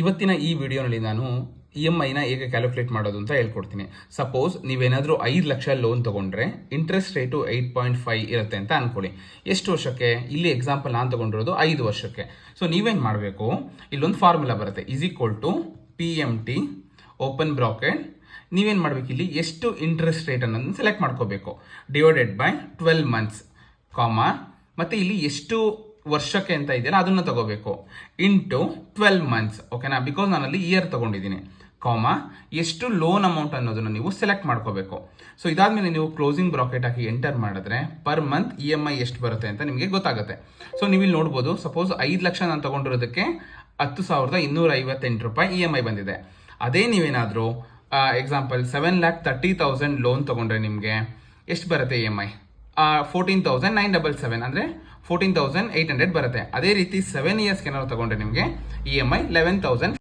ಇವತ್ತಿನ ಈ ವಿಡಿಯೋನಲ್ಲಿ ನಾನು EMIನ ಹೇಗೆ ಕ್ಯಾಲ್ಕುಲೇಟ್ ಮಾಡೋದು ಅಂತ ಹೇಳ್ಕೊಡ್ತೀನಿ. ಸಪೋಸ್ ನೀವೇನಾದರೂ 5 ಲಕ್ಷ ಲೋನ್ ತೊಗೊಂಡ್ರೆ ಇಂಟ್ರೆಸ್ಟ್ ರೇಟು 8.5 ಇರುತ್ತೆ ಅಂತ ಅನ್ಕೊಳ್ಳಿ. ಎಷ್ಟು ವರ್ಷಕ್ಕೆ? ಇಲ್ಲಿ ಎಕ್ಸಾಂಪಲ್ ನಾನು ತೊಗೊಂಡಿರೋದು 5 ವರ್ಷಕ್ಕೆ. ಸೊ ನೀವೇನು ಮಾಡಬೇಕು, ಇಲ್ಲೊಂದು ಫಾರ್ಮುಲಾ ಬರುತ್ತೆ, PMT ಓಪನ್ ಬ್ರಾಕೆಟ್. ನೀವೇನು ಮಾಡಬೇಕು, ಇಲ್ಲಿ ಎಷ್ಟು ಇಂಟ್ರೆಸ್ಟ್ ರೇಟ್ ಅನ್ನೋದನ್ನು ಸೆಲೆಕ್ಟ್ ಮಾಡ್ಕೋಬೇಕು, ಡಿವೈಡೆಡ್ ಬೈ 12 ಮಂತ್ಸ್, ಮತ್ತು ಇಲ್ಲಿ ಎಷ್ಟು ವರ್ಷಕ್ಕೆ ಅಂತ ಇದೆಯಲ್ಲ ಅದನ್ನು ತಗೋಬೇಕು, ಇಂಟು 12 ಮಂತ್ಸ್. ಓಕೆನಾ? ಬಿಕಾಸ್ ನಾನಲ್ಲಿ ಇಯರ್ ತಗೊಂಡಿದ್ದೀನಿ, ಎಷ್ಟು ಲೋನ್ ಅಮೌಂಟ್ ಅನ್ನೋದನ್ನು ನೀವು ಸೆಲೆಕ್ಟ್ ಮಾಡ್ಕೋಬೇಕು. ಸೊ ಇದಾದ್ಮೇಲೆ ನೀವು ಕ್ಲೋಸಿಂಗ್ ಬ್ರಾಕೆಟ್ ಹಾಕಿ ಎಂಟರ್ ಮಾಡಿದ್ರೆ ಪರ್ ಮಂತ್ EMI ಎಷ್ಟು ಬರುತ್ತೆ ಅಂತ ನಿಮಗೆ ಗೊತ್ತಾಗುತ್ತೆ. ಸೊ ನೀವು ಇಲ್ಲಿ ನೋಡ್ಬೋದು, ಸಪೋಸ್ 5 ಲಕ್ಷ ನಾನು ತಗೊಂಡಿರೋದಕ್ಕೆ 10,258 ರೂಪಾಯಿ EMI ಬಂದಿದೆ. ಅದೇ ನೀವೇನಾದರೂ ಎಕ್ಸಾಂಪಲ್ 7,30,000 ಲೋನ್ ತಗೊಂಡ್ರೆ ನಿಮಗೆ ಎಷ್ಟು ಬರುತ್ತೆ EMI? 14,977 ಅಂದರೆ 14,800 ಬರುತ್ತೆ. ಅದೇ ರೀತಿ 7 ಇಯರ್ಸ್ಗೆ ಏನಾದ್ರು ತಗೊಂಡ್ರೆ ನಿಮಗೆ EMI 11,000